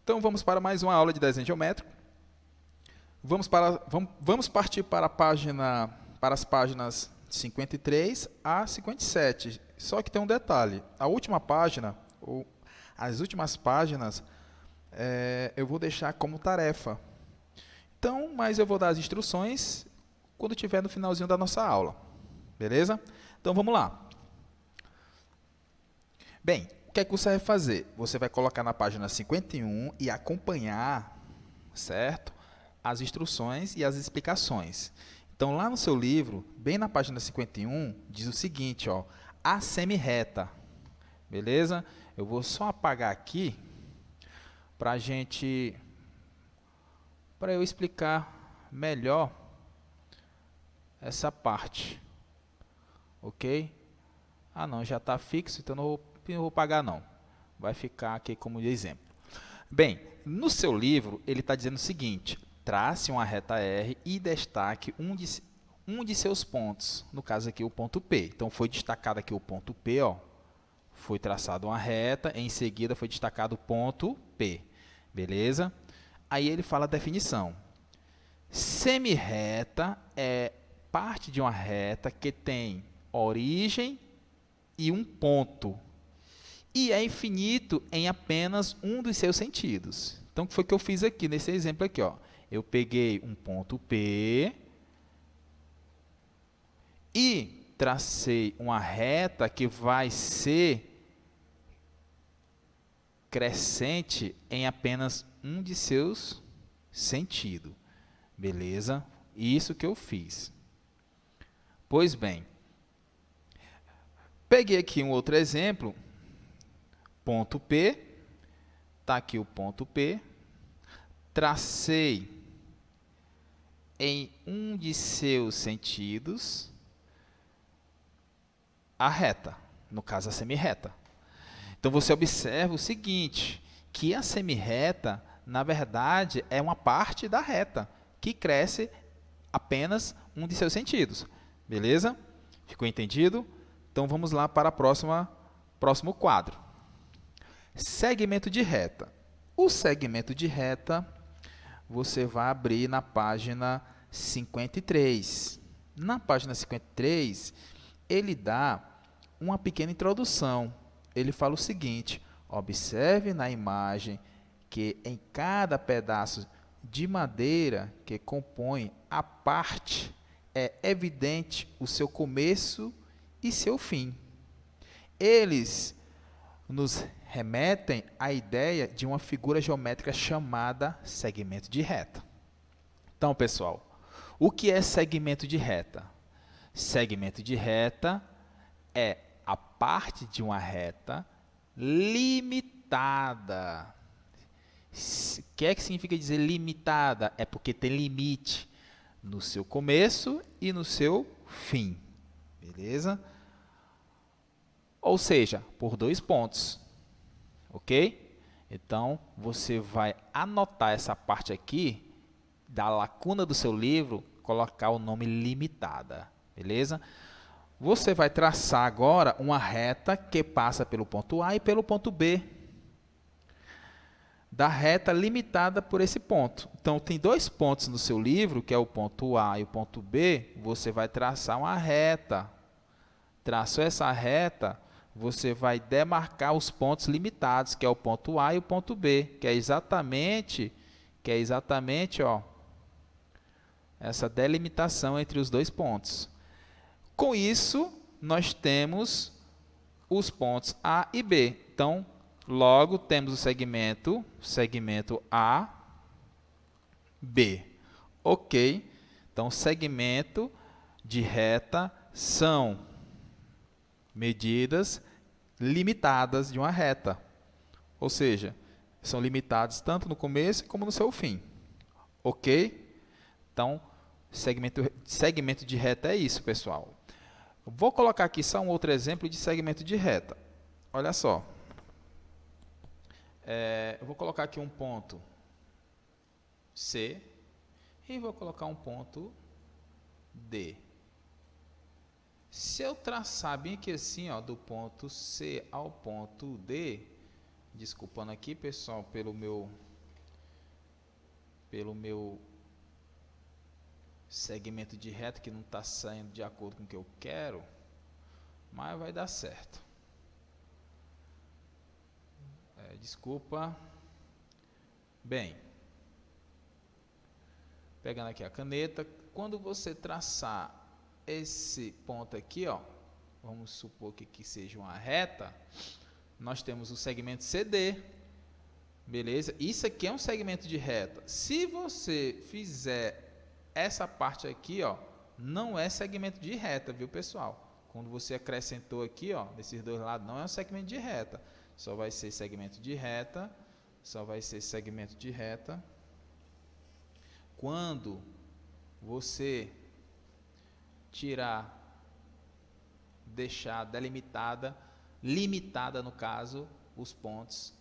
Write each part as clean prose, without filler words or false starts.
Então, vamos para mais uma aula de desenho geométrico. Vamos partir para para as páginas 53 a 57. Só que tem um detalhe. A última página, ou as últimas páginas, eu vou deixar como tarefa. Então, mas eu vou dar as instruções quando estiver no finalzinho da nossa aula. Beleza? Então, vamos lá. Bem, o que é que você vai fazer? Você vai colocar na página 51 e acompanhar, certo? As instruções e as explicações. Então, lá no seu livro, bem na página 51, diz o seguinte, ó, a semi-reta. Beleza? Eu vou só apagar aqui para eu explicar melhor essa parte. Ok? Ah, não, já está fixo, então não vou apagar não. Vai ficar aqui como exemplo. Bem, no seu livro, ele está dizendo o seguinte: trace uma reta R e destaque um de seus pontos. No caso aqui, o ponto P. Então, foi destacado aqui o ponto P, ó. Foi traçada uma reta, em seguida foi destacado o ponto P. Beleza? Aí ele fala a definição. Semirreta é parte de uma reta que tem origem e um ponto. E é infinito em apenas um dos seus sentidos. Então, o que foi que eu fiz aqui, nesse exemplo aqui, ó? Eu peguei um ponto P e tracei uma reta que vai ser crescente em apenas um de seus sentidos. Beleza? Isso que eu fiz. Pois bem, peguei aqui um outro exemplo, ponto P, está aqui o ponto P, tracei em um de seus sentidos a reta, no caso a semirreta. Então você observa o seguinte, que a semirreta, na verdade, é uma parte da reta, que cresce apenas um de seus sentidos. Beleza? Ficou entendido? Então vamos lá para o próximo quadro. Segmento de reta. O segmento de reta você vai abrir na página 53. Na página 53, ele dá uma pequena introdução. Ele fala o seguinte: observe na imagem que em cada pedaço de madeira que compõe a parte é evidente o seu começo e seu fim. Eles nos remetem à ideia de uma figura geométrica chamada segmento de reta. Então, pessoal, o que é segmento de reta? Segmento de reta é a parte de uma reta limitada. O que é que significa dizer limitada? É porque tem limite no seu começo e no seu fim. Beleza? Ou seja, por 2 pontos. Ok? Então, você vai anotar essa parte aqui da lacuna do seu livro, colocar o nome limitada. Beleza? Você vai traçar agora uma reta que passa pelo ponto A e pelo ponto B. Da reta limitada por esse ponto. Então, tem 2 pontos no seu livro, que é o ponto A e o ponto B. Você vai traçar uma reta. Traçou essa reta, você vai demarcar os pontos limitados, que é o ponto A e o ponto B, que é exatamente ó, essa delimitação entre os 2 pontos. Com isso, nós temos os pontos A e B. Então, logo temos o segmento A, B. Ok? Então, segmento de reta são medidas limitadas de uma reta. Ou seja, são limitados tanto no começo como no seu fim. Ok? Então, segmento de reta é isso, pessoal. Vou colocar aqui só um outro exemplo de segmento de reta. Olha só. Eu vou colocar aqui um ponto C e vou colocar um ponto D. Se eu traçar bem aqui assim, ó, do ponto C ao ponto D, desculpando aqui, pessoal, pelo meu pelo meu segmento de reta que não está saindo de acordo com o que eu quero, mas vai dar certo. Desculpa. Bem, pegando aqui a caneta, quando você traçar esse ponto aqui, ó, vamos supor que seja uma reta, nós temos o segmento CD, beleza? Isso aqui é um segmento de reta. Se você fizer essa parte aqui, ó, não é segmento de reta, viu, pessoal? Quando você acrescentou aqui, ó, desses dois lados, não é um segmento de reta. Só vai ser segmento de reta, só vai ser segmento de reta quando você deixar delimitada, limitada no caso, os pontos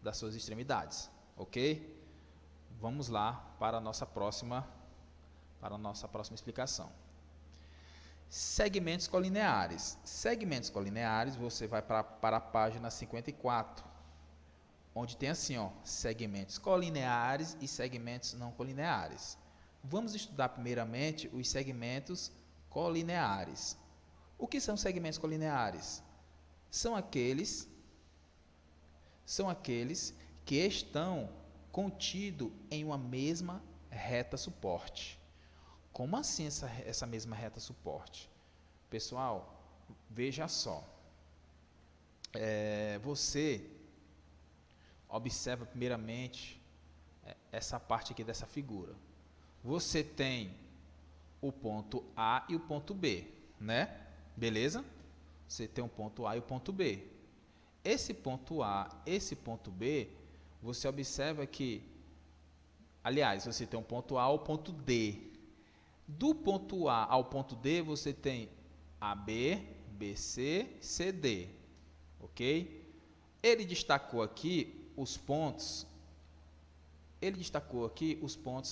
das suas extremidades, ok? Vamos lá para a nossa próxima explicação. Segmentos colineares. Segmentos colineares, você vai para a página 54, onde tem assim, ó, segmentos colineares e segmentos não colineares. Vamos estudar primeiramente os segmentos colineares. O que são segmentos colineares? São aqueles que estão contidos em uma mesma reta suporte. Como assim essa mesma reta suporte? Pessoal, veja só. Você observa primeiramente essa parte aqui dessa figura. Você tem o ponto A e o ponto B, né? Beleza? Você tem o ponto A e o ponto B. Esse ponto A, esse ponto B, você observa que, aliás, você tem um ponto A ao ponto D. Do ponto A ao ponto D, você tem AB, BC, CD, ok? Ele destacou aqui os pontos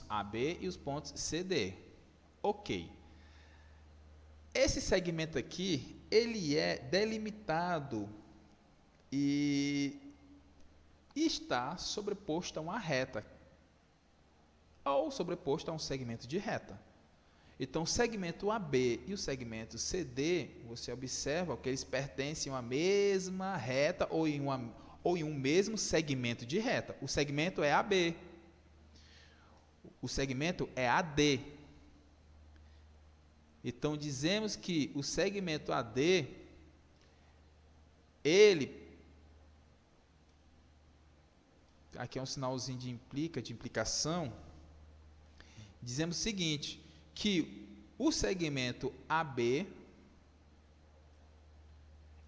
AB e os pontos CD, ok? Esse segmento aqui, ele é delimitado e está sobreposto a uma reta, ou sobreposto a um segmento de reta. Então, o segmento AB e o segmento CD, você observa que eles pertencem a uma mesma reta ou em um mesmo segmento de reta. O segmento é AB. O segmento é AD. Então, dizemos que o segmento AD, aqui é um sinalzinho de implicação, dizemos o seguinte, que o segmento AB,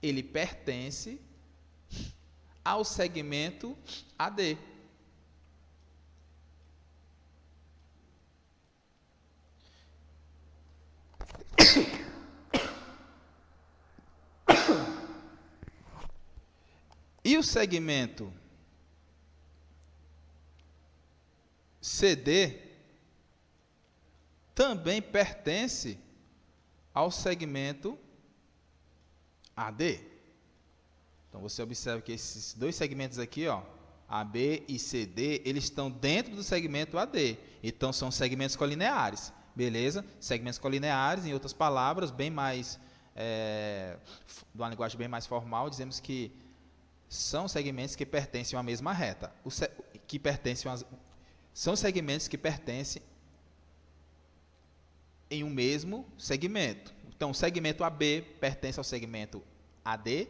ele pertence ao segmento AD. E o segmento CD também pertence ao segmento AD. Então, você observa que esses dois segmentos aqui, ó, AB e CD, eles estão dentro do segmento AD. Então, são segmentos colineares, beleza? Segmentos colineares, em outras palavras, de uma linguagem bem mais formal, dizemos que são segmentos que pertencem a uma mesma reta. São segmentos que pertencem em um mesmo segmento. Então, o segmento AB pertence ao segmento AD,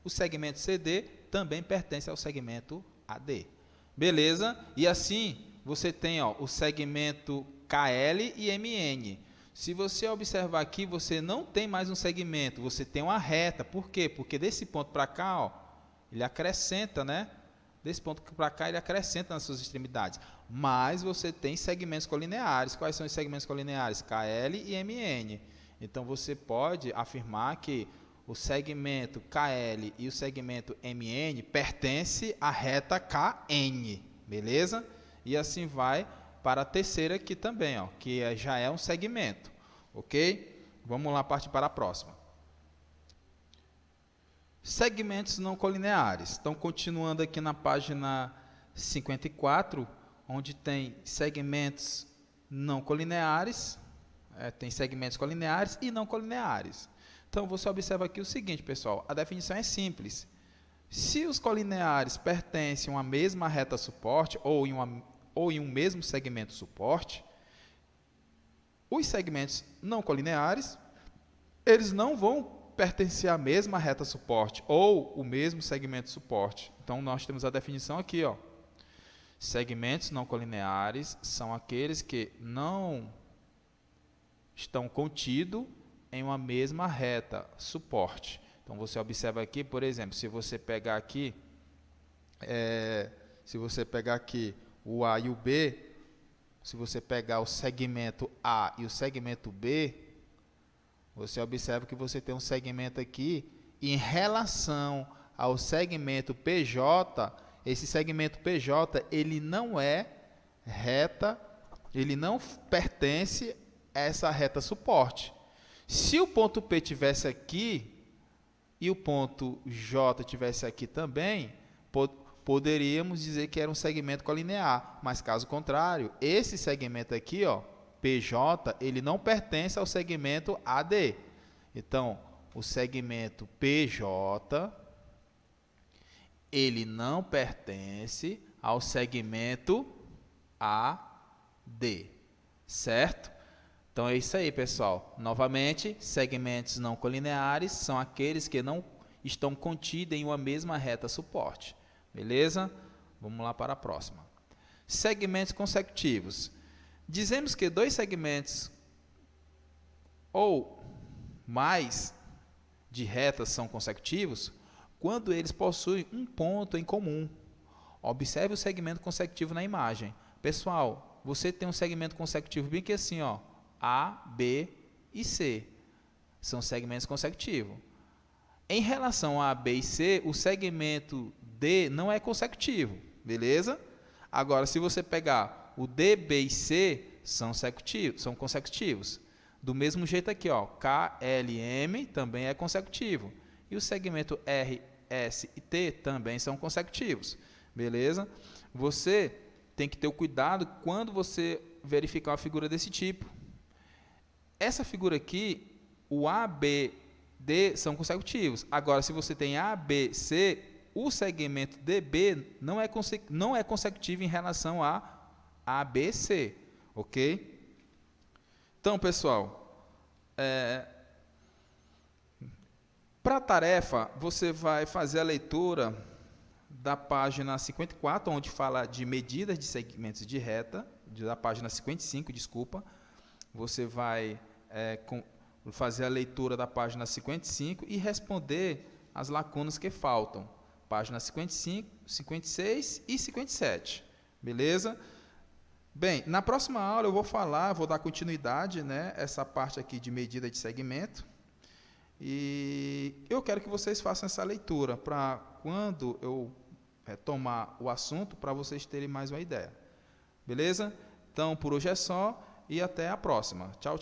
o segmento CD também pertence ao segmento AD. Beleza? E assim, você tem, ó, o segmento KL e MN. Se você observar aqui, você não tem mais um segmento, você tem uma reta. Por quê? Porque desse ponto para cá, ó, ele acrescenta, né? Desse ponto para cá, ele acrescenta nas suas extremidades. Mas você tem segmentos colineares. Quais são os segmentos colineares? KL e MN. Então, você pode afirmar que o segmento KL e o segmento MN pertencem à reta KN. Beleza? E assim vai para a terceira aqui também, ó, que já é um segmento. Ok? Vamos lá partir para a próxima. Segmentos não colineares. Então, continuando aqui na página 54, onde tem segmentos não colineares, tem segmentos colineares e não colineares. Então, você observa aqui o seguinte, pessoal, a definição é simples. Se os colineares pertencem a uma mesma reta suporte ou em um mesmo segmento suporte, os segmentos não colineares, eles não vão pertencer à mesma reta suporte ou o mesmo segmento suporte. Então, nós temos a definição aqui, ó. Segmentos não colineares são aqueles que não estão contidos em uma mesma reta suporte. Então, você observa aqui, por exemplo, se você pegar aqui o A e o B, se você pegar o segmento A e o segmento B, você observa que você tem um segmento aqui, em relação ao segmento PJ, esse segmento PJ, ele não é reta, ele não pertence a essa reta suporte. Se o ponto P tivesse aqui, e o ponto J tivesse aqui também, poderíamos dizer que era um segmento colinear, mas caso contrário, esse segmento aqui, ó, PJ, ele não pertence ao segmento AD. Então, o segmento PJ, ele não pertence ao segmento AD, certo? Então, é isso aí, pessoal. Novamente, segmentos não colineares são aqueles que não estão contidos em uma mesma reta suporte. Beleza? Vamos lá para a próxima. Segmentos consecutivos. Dizemos que dois segmentos ou mais de retas são consecutivos quando eles possuem um ponto em comum. Observe o segmento consecutivo na imagem. Pessoal, você tem um segmento consecutivo bem que assim, ó, A, B e C. São segmentos consecutivos. Em relação a B e C, o segmento D não é consecutivo, beleza? Agora, se você pegar o D, B e C, são consecutivos. Do mesmo jeito aqui, ó, K, L, M também é consecutivo. E o segmento R, S e T também são consecutivos, beleza? Você tem que ter o cuidado quando você verificar uma figura desse tipo. Essa figura aqui, o A, B, D são consecutivos. Agora, se você tem A, B, C, o segmento DB não é consecutivo em relação a ABC, ok? Então, pessoal, para a tarefa, você vai fazer a leitura da página 54, onde fala de medidas de segmentos de reta, da página 55, desculpa. Você vai fazer a leitura da página 55 e responder as lacunas que faltam. Página 55, 56 e 57. Beleza? Bem, na próxima aula eu vou dar continuidade, né, essa parte aqui de medida de segmento. E eu quero que vocês façam essa leitura para quando eu retomar o assunto, para vocês terem mais uma ideia. Beleza? Então, por hoje é só e até a próxima. Tchau, tchau.